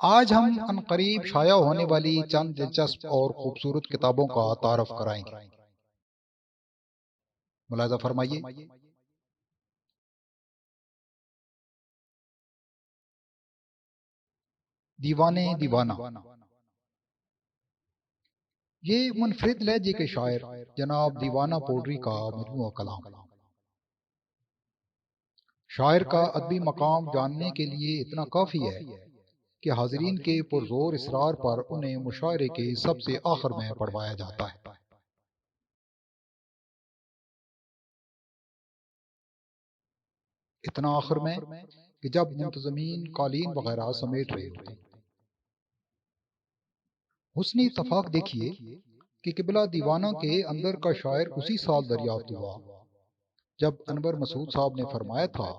آج ہم عنقریب شائع ہونے والی چند دلچسپ اور خوبصورت کتابوں کا تعارف کرائیں گے۔ ملاحظہ فرمائیے۔ دیوانے دیوانہ، یہ منفرد لہجے کے شاعر جناب دیوانہ پوڈری کا مجموعہ کلام۔ شاعر کا ادبی مقام جاننے کے لیے اتنا کافی ہے کہ حاضرین کے پرزور اصرار پر انہیں مشاعرے کے سب سے آخر میں پڑھوایا جاتا ہے۔ اتنا آخر میں کہ جب منتظمین قالین وغیرہ سمیٹ رہے ہوتے ہیں۔ حسن اتفاق دیکھیے کہ قبلہ دیوانہ کے اندر کا شاعر اسی سال دریافت ہوا جب انور مسعود صاحب نے فرمایا تھا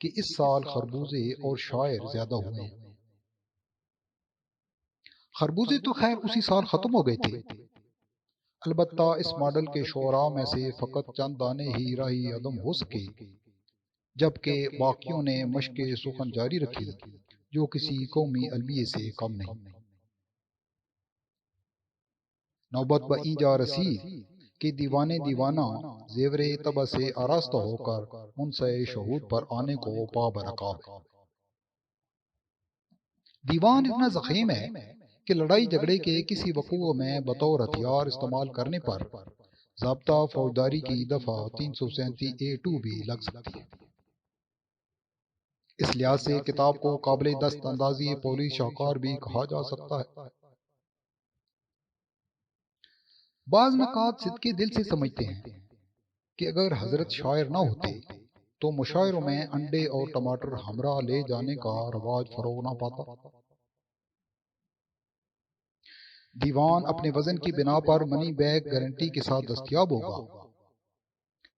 کہ اس سال خربوزے اور شاعر زیادہ ہوئے ہیں۔ خربوزے تو خیر اسی سال ختم ہو گئے تھے، البتہ اس ماڈل کے شعراء میں سے فقط چند دانے ہی راہی عدم ہو سکے، جبکہ باقیوں نے مشق سخن جاری رکھی جو کسی قومی المیے سے کم نہیں۔ نوبت با این جا رسید کہ دیوانے دیوانہ زیور طبع سے آراستہ ہو کر منصع شہود پر آنے کو پا برکاب ہے۔ دیوان اتنا ضخیم ہے کہ لڑائی جھگڑے کے کسی وقوع میں بطور ہتھیار استعمال کرنے پر ضابطہ فوجداری کی دفعہ 337A2 بھی لگ سکتی ہے۔ اس لحاظ سے کتاب کو قابل دست اندازی پولیس شاہکار بھی کہا جا سکتا ہے۔ بعض نکات صدقے دل سے سمجھتے ہیں کہ اگر حضرت شاعر نہ ہوتے تو مشاعروں میں انڈے اور ٹماٹر ہمراہ لے جانے کا رواج فروغ نہ پاتا۔ دیوان اپنے وزن کی بنا پر منی بیگ گارنٹی کے ساتھ دستیاب ہوگا،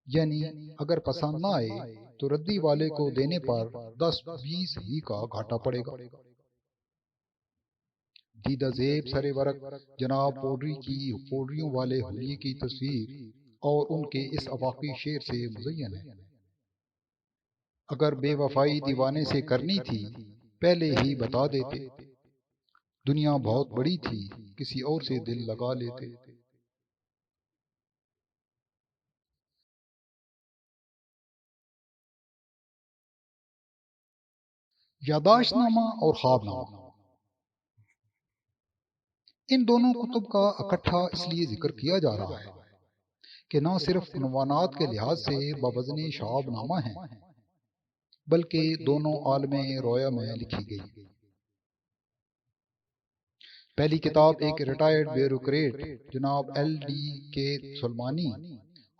یعنی اگر پسند نہ آئے تو ردی والے کو دینے پر 10-20 ہی کا گھاٹا پڑے گا۔ دیدہ زیب سر ورق جناب پوڈری کی پوڈریوں والے حلیے کی تصویر اور ان کے اس افاقی شعر سے مزین ہے۔ اگر بے وفائی دیوانے سے کرنی تھی پہلے ہی بتا دیتے، دنیا بہت بڑی تھی کسی اور سے دل لگا لیتے۔ یادداشت نامہ اور خواب نامہ، ان دونوں کتب کا اکٹھا اس لیے ذکر کیا جا رہا ہے کہ نہ صرف عنوانات کے لحاظ سے بوزن شعاب نامہ ہیں، بلکہ دونوں عالم رویا میں لکھی گئی۔ پہلی کتاب ایک ریٹائرڈ بیوروکریٹ جناب LD کے سلمانی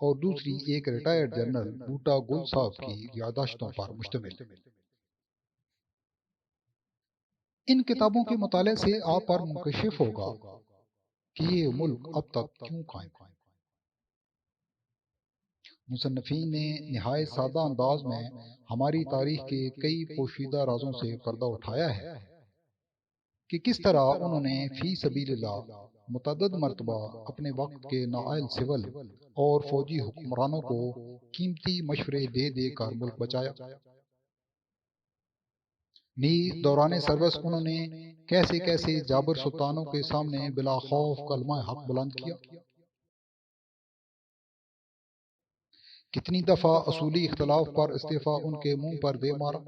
اور دوسری ایک ریٹائرڈ جنرل بوٹا گل صاحب کی یادداشتوں پر مشتمل۔ ان کتابوں کے مطالعے سے آپ پر منکشف ہوگا کہ یہ ملک اب تک کیوں قائم ہے۔ مصنفین نے نہایت سادہ انداز میں ہماری تاریخ کے کئی پوشیدہ رازوں سے پردہ اٹھایا ہے کہ کس طرح انہوں نے فی سبیل اللہ متعدد مرتبہ اپنے وقت کے نااہل سول اور فوجی حکمرانوں کو قیمتی مشورے دے دے کر ملک بچایا۔ نیز دوران سروس انہوں نے کیسے کیسے جابر سلطانوں کے سامنے بلا خوف کلمہ حق بلند کیا، کتنی دفعہ اصولی اختلاف پر استعفیٰ ان کے منہ پر دے مارا،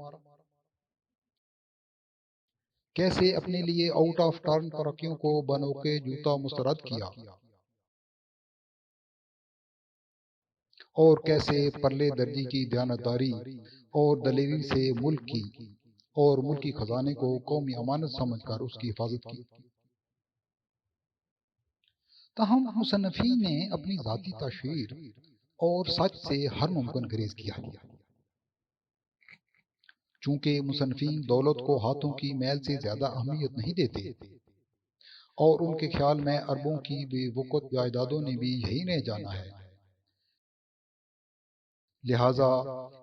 کیسے اپنے لیے آؤٹ آف ٹرن ترقیوں کو بنوکے جوتا مسترد کیا، اور کیسے پرلے درجے کی دیانتداری اور دلیری سے ملک کی اور ملکی خزانے کو قومی امانت سمجھ کر اس کی حفاظت کی۔ تاہم مصنفین نے اپنی ذاتی تشہیر اور سچ سے ہر ممکن گریز کیا۔ چونکہ مصنفین دولت کو ہاتھوں کی میل سے زیادہ اہمیت نہیں دیتے اور ان کے خیال میں اربوں کی بے وقت جائیدادوں نے بھی یہی رہ جانا ہے، لہٰذا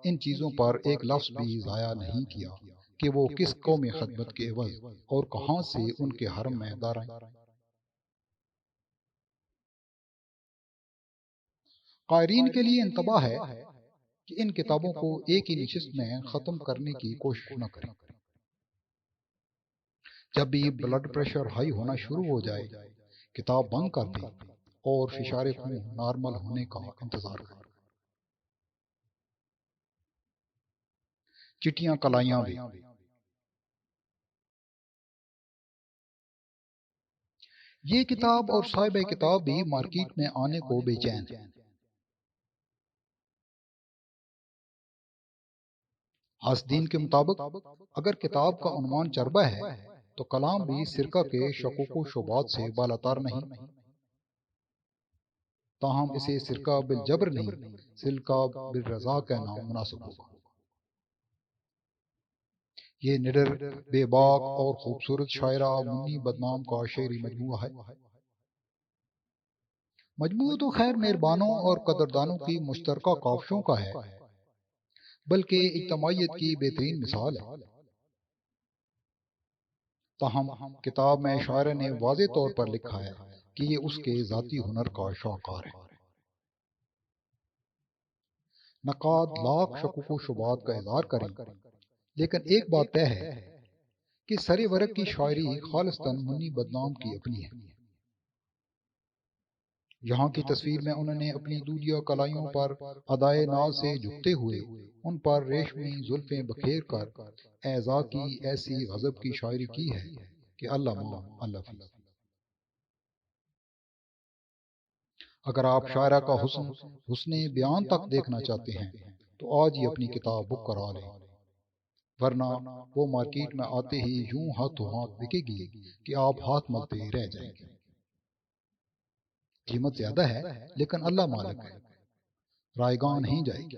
ان چیزوں پر ایک لفظ بھی ضائع نہیں کیا کہ وہ کس قومی خدمت کے عوض اور کہاں سے ان کے حرم میں دارائیں۔ قائرین کے لیے انتباہ ہے کہ ان کتابوں کو ایک ہی نشست میں ختم کرنے کی کوشش نہ کریں۔ جب بھی بلڈ پریشر ہائی ہونا شروع ہو جائے کتاب بند کر دیں اور فشار خون نارمل ہونے کا انتظار کریں۔ چٹیاں کلائیاں بھی، یہ کتاب اور صاحب کتاب بھی مارکیٹ میں آنے کو بے چین ہے۔ حاسدین کے مطابق اگر کتاب کا عنوان چربہ ہے تو کلام بھی سرکہ کے شکوک و شبہات سے بالاتر نہیں، تاہم اسے سرکہ بالجبر نہیں، سرکہ بالرضا کہنا مناسب ہوگا۔ یہ نڈر، بے باک اور خوبصورت شاعرہ منی بدنام کا شعری مجموعہ ہے۔ مجموعہ تو خیر مہربانوں اور قدردانوں کی مشترکہ کاوشوں کا ہے، بلکہ اجتماعیت کی بہترین مثال ہے۔ تاہم کتاب میں شاعر نے واضح طور پر لکھا ہے کہ یہ اس کے ذاتی ہنر کا شاہکار ہے۔ نقاد لاکھ شکوک و شبہات کا اظہار کریں، لیکن ایک بات طے ہے کہ سرے ورق کی شاعری خالصتاً منی بدنام کی اپنی ہے۔ یہاں کی تصویر میں انہوں نے اپنی دودیا کلائیوں پر ادائے ناز سے جھکتے ہوئے ان پر ریشمی زلفیں بکھیر کر اعزا کی ایسی غضب کی شاعری کی ہے کہ اللہ ماں اللہ فی۔ اگر آپ شاعرہ کا حسن بیان تک دیکھنا چاہتے ہیں تو آج ہی اپنی کتاب بک کرا لیں، ورنہ وہ مارکیٹ میں آتے ہی یوں ہاتھوں ہاتھ بکے گی کہ آپ ہاتھ ملتے رہ جائیں گے۔ قیمت زیادہ ہے لیکن اللہ مالک ہے، رائگاں نہیں جائے گی۔